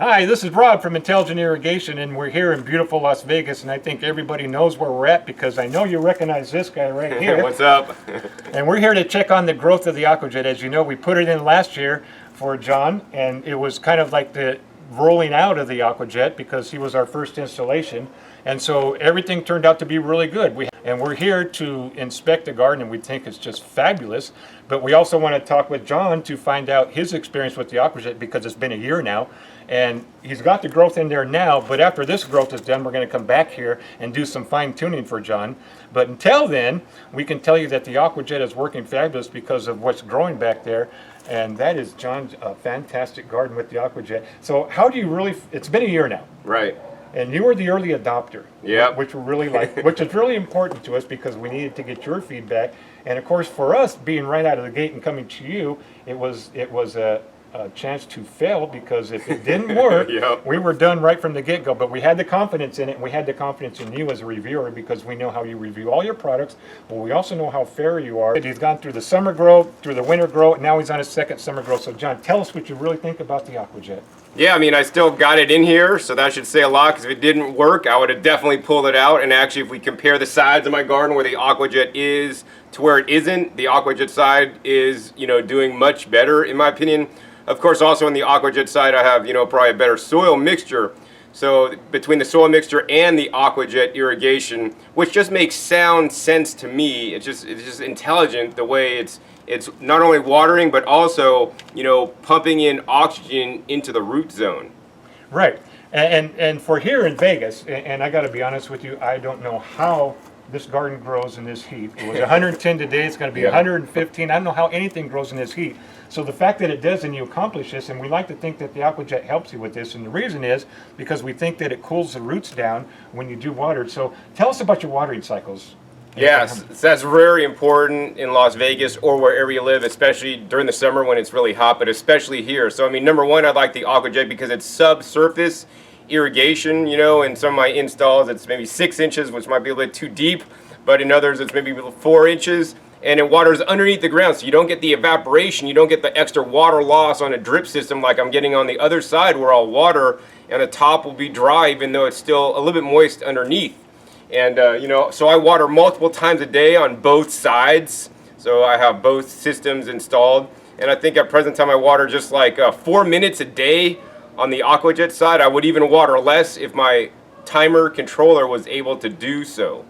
Hi, this is Rob from Intelligent Irrigation, and we're here in beautiful Las Vegas, and I think everybody knows where we're at because I know you recognize this guy right here. What's up? And we're here to check on the growth of the AquaJet. As you know, we put it in last year for John, and it was kind of like the rolling out of the AquaJet because he was our first installation. And so everything turned out to be really good. And we're here to inspect the garden, and we think it's just fabulous. But we also want to talk with John to find out his experience with the AquaJet because it's been a year now. And he's got the growth in there now, but after this growth is done, we're going to come back here and do some fine tuning for John. But until then, we can tell you that the AquaJet is working fabulous because of what's growing back there. And that is John's fantastic garden with the AquaJet. So how do you really, it's been a year now. Right. And you were the early adopter, Yep. which we really like, which is really important to us because we needed to get your feedback. And of course, for us, being right out of the gate and coming to you, it was a chance to fail because if it didn't work, Yep. we were done right from the get-go. But we had the confidence in it, and we had the confidence in you as a reviewer because we know how you review all your products, but we also know how fair you are. He's gone through the summer grow, through the winter grow, and now he's on his second summer grow. So John, tell us what you really think about the AquaJet. Yeah, I mean, I still got it in here, so that should say a lot, because if it didn't work, I would have definitely pulled it out. And actually, if we compare the sides of my garden where the AquaJet is to where it isn't, the AquaJet side is, doing much better, in my opinion. Of course, also on the AquaJet side, I have, probably a better soil mixture. So between the soil mixture and the AquaJet irrigation, which just makes sound sense to me, it's just intelligent the way it's not only watering but also pumping in oxygen into the root zone. Right, and for here in Vegas, and I got to be honest with you, I don't know how this garden grows in this heat. It was 110 today, it's going to be 115. I don't know how anything grows in this heat. So the fact that it does and you accomplish this, and we like to think that the AquaJet helps you with this, and the reason is because we think that it cools the roots down when you do water. So tell us about your watering cycles. Yes, that's very important in Las Vegas or wherever you live, especially during the summer when it's really hot, but especially here. So I mean, number one, I like the AquaJet because it's subsurface irrigation. In some of my installs it's maybe 6 inches, which might be a little bit too deep, but in others it's maybe 4 inches, and it waters underneath the ground, so you don't get the evaporation, you don't get the extra water loss on a drip system like I'm getting on the other side where I'll water and the top will be dry even though it's still a little bit moist underneath. And so I water multiple times a day on both sides, so I have both systems installed, and I think at present time I water just like 4 minutes a day on the AquaJet side. I would even water less if my timer controller was able to do so.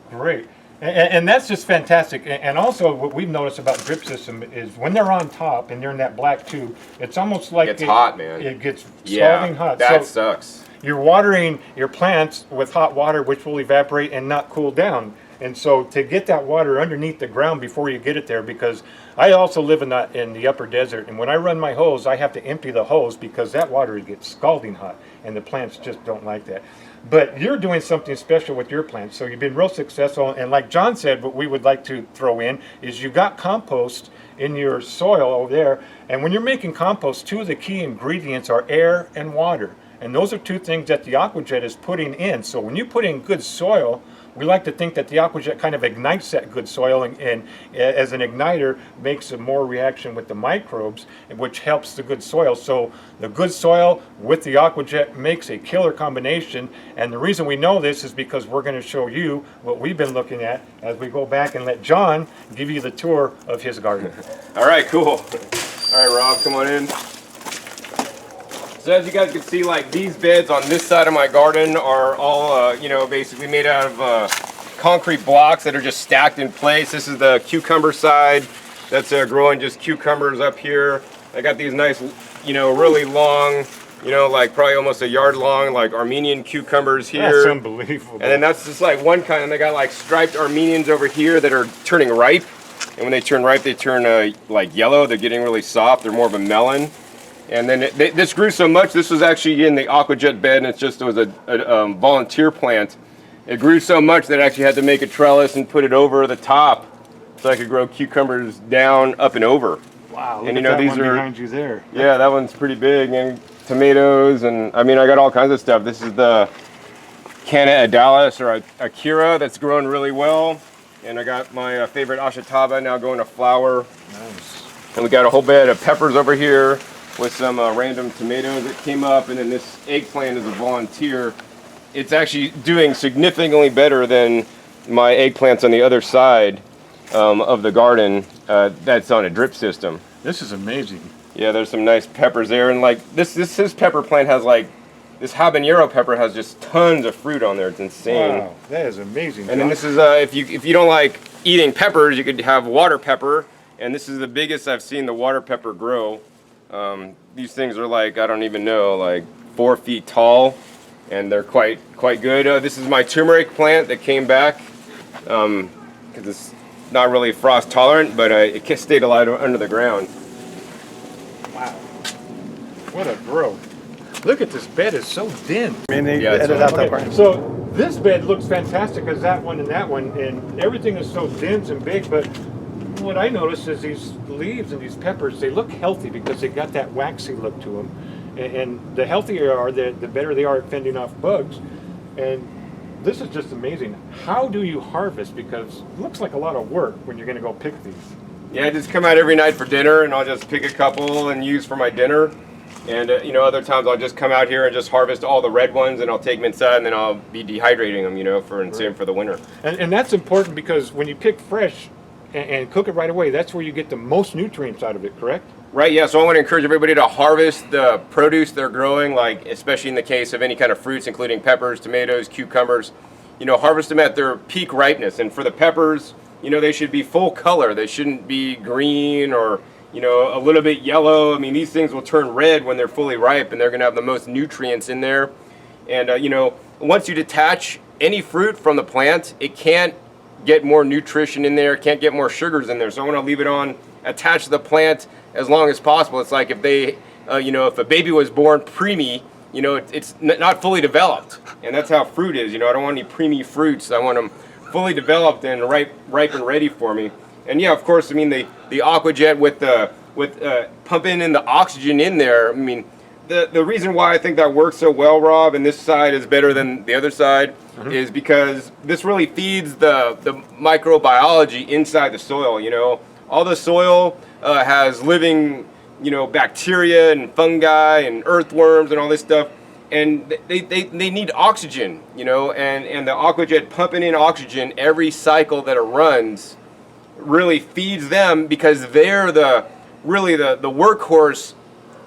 Great. And that's just fantastic. And also what we've noticed about drip system is when they're on top and they're in that black tube, it's almost like It's hot, man. It gets scalding hot. That sucks. You're watering your plants with hot water which will evaporate and not cool down. And so to get that water underneath the ground before you get it there, because I also live in the upper desert, and when I run my hose, I have to empty the hose because that water gets scalding hot, and the plants just don't like that. But you're doing something special with your plants, so you've been real successful. And like John said, what we would like to throw in is you got compost in your soil over there, and when you're making compost, two of the key ingredients are air and water. And those are two things that the AquaJet is putting in. So when you put in good soil, we like to think that the AquaJet kind of ignites that good soil and as an igniter makes a more reaction with the microbes, which helps the good soil. So the good soil with the AquaJet makes a killer combination. And the reason we know this is because we're going to show you what we've been looking at as we go back and let John give you the tour of his garden. All right, cool. All right, Rob, come on in. So as you guys can see, like these beds on this side of my garden are all, basically made out of concrete blocks that are just stacked in place. This is the cucumber side that's growing just cucumbers up here. I got these nice, really long, like probably almost a yard long, like Armenian cucumbers here. That's unbelievable. And then that's just like one kind, and they got like striped Armenians over here that are turning ripe. And when they turn ripe, they turn like yellow. They're getting really soft. They're more of a melon. And then this grew so much. This was actually in the AquaJet bed, and it was a volunteer plant. It grew so much that I actually had to make a trellis and put it over the top so I could grow cucumbers down, up, and over. Wow, and look at that these one are behind you there. Yeah, that one's pretty big. And tomatoes, and I mean, I got all kinds of stuff. This is the Canna Adalis or Akira that's growing really well. And I got my favorite Ashitaba now going to flower. Nice. And we got a whole bed of peppers over here. with some random tomatoes that came up, and then this eggplant is a volunteer. It's actually doing significantly better than my eggplants on the other side of the garden that's on a drip system. This is amazing. Yeah, there's some nice peppers there, and like this pepper plant has like, this habanero pepper has just tons of fruit on there. It's insane. Wow, that is amazing. And then this is if you don't like eating peppers, you could have water pepper, and this is the biggest I've seen the water pepper grow. These things are like, I don't even know, like 4 feet tall, and they're quite good. This is my turmeric plant that came back because it's not really frost tolerant, but it stayed alive under the ground. Wow, what a growth. Look at this bed, is so dense. I mean, they Yeah, it's edited out that Okay, part. so this bed looks fantastic as that one, and everything is so dense and big, but what I notice is these leaves and these peppers, they look healthy because they got that waxy look to them. And the healthier they are, the better they are at fending off bugs. And this is just amazing. How do you harvest? Because it looks like a lot of work when you're going to go pick these. Yeah, I just come out every night for dinner, and I'll just pick a couple and use for my dinner. And other times I'll just come out here and just harvest all the red ones, and I'll take them inside, and then I'll be dehydrating them, for save for the winter. And that's important because when you pick fresh and cook it right away, that's where you get the most nutrients out of it, correct? Right, yeah, so I want to encourage everybody to harvest the produce they're growing, like especially in the case of any kind of fruits, including peppers, tomatoes, cucumbers. Harvest them at their peak ripeness. And for the peppers, they should be full color. They shouldn't be green or, a little bit yellow. I mean, these things will turn red when they're fully ripe, and they're going to have the most nutrients in there. And, once you detach any fruit from the plant, it can't get more nutrition in there, can't get more sugars in there. So I want to leave it on attached to the plant as long as possible. It's like if they, if a baby was born preemie, it's not fully developed, and that's how fruit is. I don't want any preemie fruits. I want them fully developed and ripe and ready for me. And yeah, of course, I mean the aquajet with pumping in the oxygen in there. I mean, the reason why I think that works so well, Rob, and this side is better than the other side, is because this really feeds the microbiology inside the soil. All the soil has living, bacteria and fungi and earthworms and all this stuff, and they need oxygen, and the aquajet pumping in oxygen every cycle that it runs really feeds them, because they're the workhorse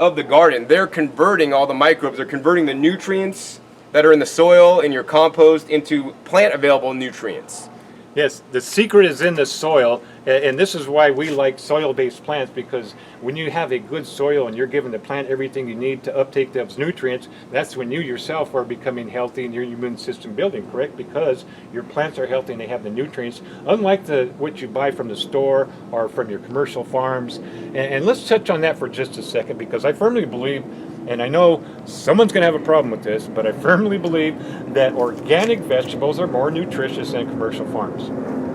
of the garden. They're converting all the microbes, they're converting the nutrients that are in the soil in your compost into plant available nutrients. Yes, the secret is in the soil, and this is why we like soil-based plants, because when you have a good soil and you're giving the plant everything you need to uptake those nutrients, that's when you yourself are becoming healthy and your immune system building, correct? Because your plants are healthy and they have the nutrients, unlike what you buy from the store or from your commercial farms. And let's touch on that for just a second, because I firmly believe, and I know someone's going to have a problem with this, but I firmly believe that organic vegetables are more nutritious than commercial farms.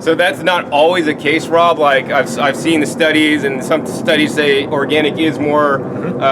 So that's not always the case, Rob. Like I've seen the studies, and some studies say organic is more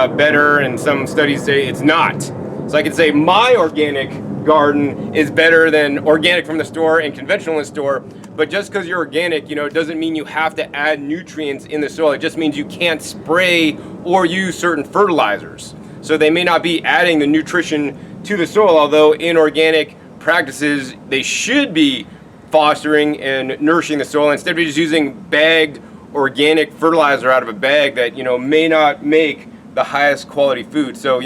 better, and some studies say it's not. So I could say my organic garden is better than organic from the store and conventional in the store. But just because you're organic, it doesn't mean you have to add nutrients in the soil. It just means you can't spray or use certain fertilizers. So they may not be adding the nutrition to the soil, although in organic practices, they should be fostering and nourishing the soil instead of just using bagged organic fertilizer out of a bag that, may not make the highest quality food. So,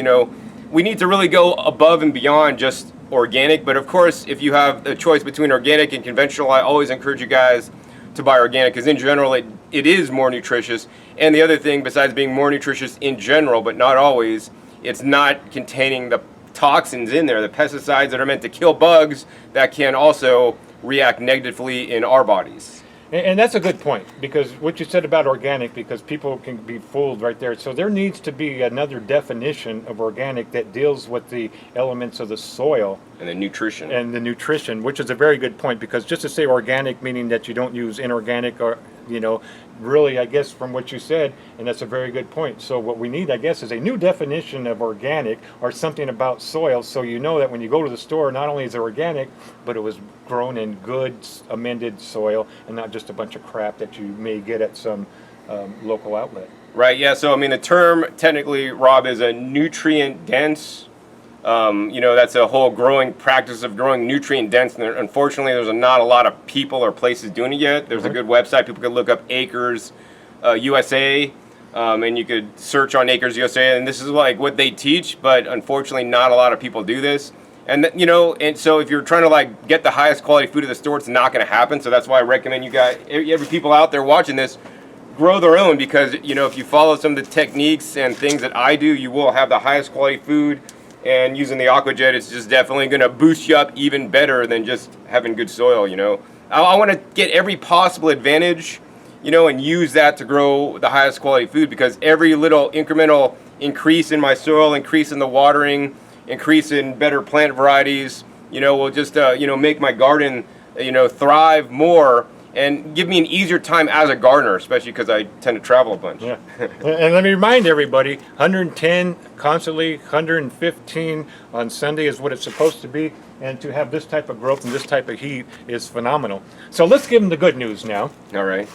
we need to really go above and beyond just organic. But of course, if you have a choice between organic and conventional, I always encourage you guys to buy organic, because in general, it is more nutritious. And the other thing, besides being more nutritious in general, but not always, it's not containing the toxins in there, the pesticides that are meant to kill bugs that can also react negatively in our bodies. And that's a good point, because what you said about organic, because people can be fooled right there. So there needs to be another definition of organic that deals with the elements of the soil. And the nutrition. And the nutrition, which is a very good point, because just to say organic, meaning that you don't use inorganic or, really, I guess from what you said, and that's a very good point. So what we need, I guess, is a new definition of organic, or something about soil, so you know that when you go to the store, not only is it organic, but it was grown in good, amended soil, and not just a bunch of crap that you may get at some local outlet. Right, yeah, so I mean, the term technically, Rob, is a nutrient dense. That's a whole growing practice of growing nutrient dense. And unfortunately, there's not a lot of people or places doing it yet. There's a good website. People could look up Acres USA, and you could search on Acres USA. And this is like what they teach, but unfortunately, not a lot of people do this. And and so if you're trying to like get the highest quality food at the store, it's not going to happen. So that's why I recommend you guys, every people out there watching this, grow their own, because if you follow some of the techniques and things that I do, you will have the highest quality food. And using the AquaJet, it's just definitely going to boost you up even better than just having good soil. I want to get every possible advantage, and use that to grow the highest quality food, because every little incremental increase in my soil, increase in the watering, increase in better plant varieties, will just make my garden thrive more and give me an easier time as a gardener, especially because I tend to travel a bunch. Yeah. And let me remind everybody, 110 constantly, 115 on Sunday is what it's supposed to be. And to have this type of growth and this type of heat is phenomenal. So let's give them the good news now. All right.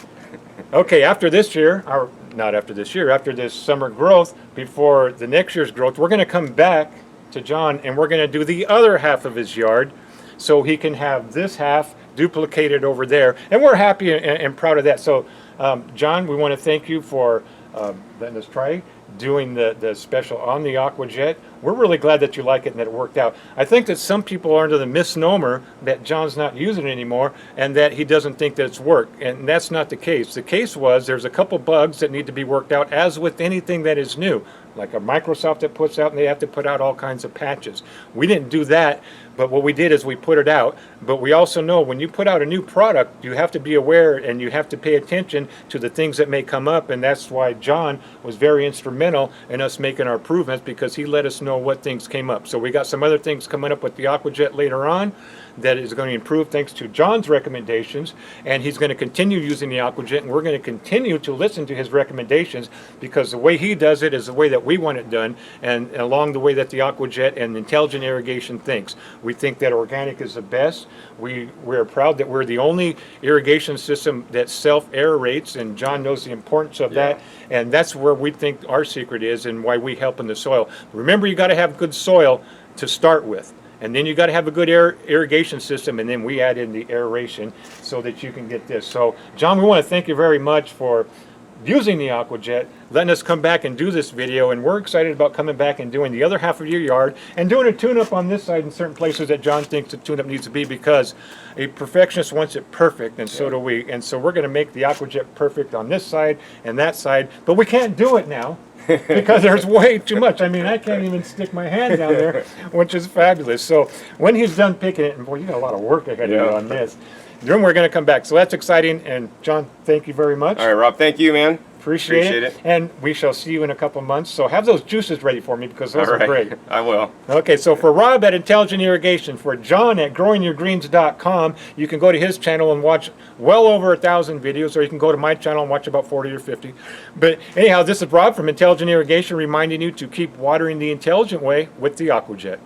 Okay, after this year, or not after this year, after this summer growth, before the next year's growth, we're going to come back to John and we're going to do the other half of his yard so he can have this half duplicated over there, and we're happy and proud of that. So John, we want to thank you for letting us try doing the special on the AquaJet. We're really glad that you like it and that it worked out. I think that some people are under the misnomer that John's not using it anymore and that he doesn't think that it's worked, and that's not the case. The case was there's a couple bugs that need to be worked out, as with anything that is new, like a Microsoft that puts out, and they have to put out all kinds of patches. We didn't do that, but what we did is we put it out. But we also know when you put out a new product, you have to be aware and you have to pay attention to the things that may come up, and that's why John was very instrumental in us making our improvements, because he let us know what things came up. So we got some other things coming up with the AquaJet later on that is going to improve thanks to John's recommendations, and he's going to continue using the AquaJet, and we're going to continue to listen to his recommendations, because the way he does it is the way that we want it done, and along the way that the AquaJet and intelligent irrigation thinks. We think that organic is the best. We're proud that we're the only irrigation system that self-aerates, and John knows the importance of that, and that's where we think our secret is and why we help in the soil. Remember, you got to have good soil to start with. And then you got to have a good irrigation system, and then we add in the aeration so that you can get this. So, John, we want to thank you very much for using the AquaJet, letting us come back and do this video, and we're excited about coming back and doing the other half of your yard and doing a tune-up on this side in certain places that John thinks the tune-up needs to be, because a perfectionist wants it perfect, and so do we. And so we're going to make the AquaJet perfect on this side and that side, but we can't do it now. Because there's way too much. I mean, I can't even stick my hand down there, which is fabulous. So when he's done picking it, and boy, you got a lot of work ahead of you on this, then we're going to come back. So that's exciting. And John, thank you very much. All right, Rob, thank you, man. Appreciate it. And we shall see you in a couple months. So have those juices ready for me, because those are great. I will. Okay, so for Rob at Intelligent Irrigation, for John at growingyourgreens.com, you can go to his channel and watch well over 1,000 videos, or you can go to my channel and watch about 40 or 50. But anyhow, this is Rob from Intelligent Irrigation reminding you to keep watering the intelligent way with the AquaJet.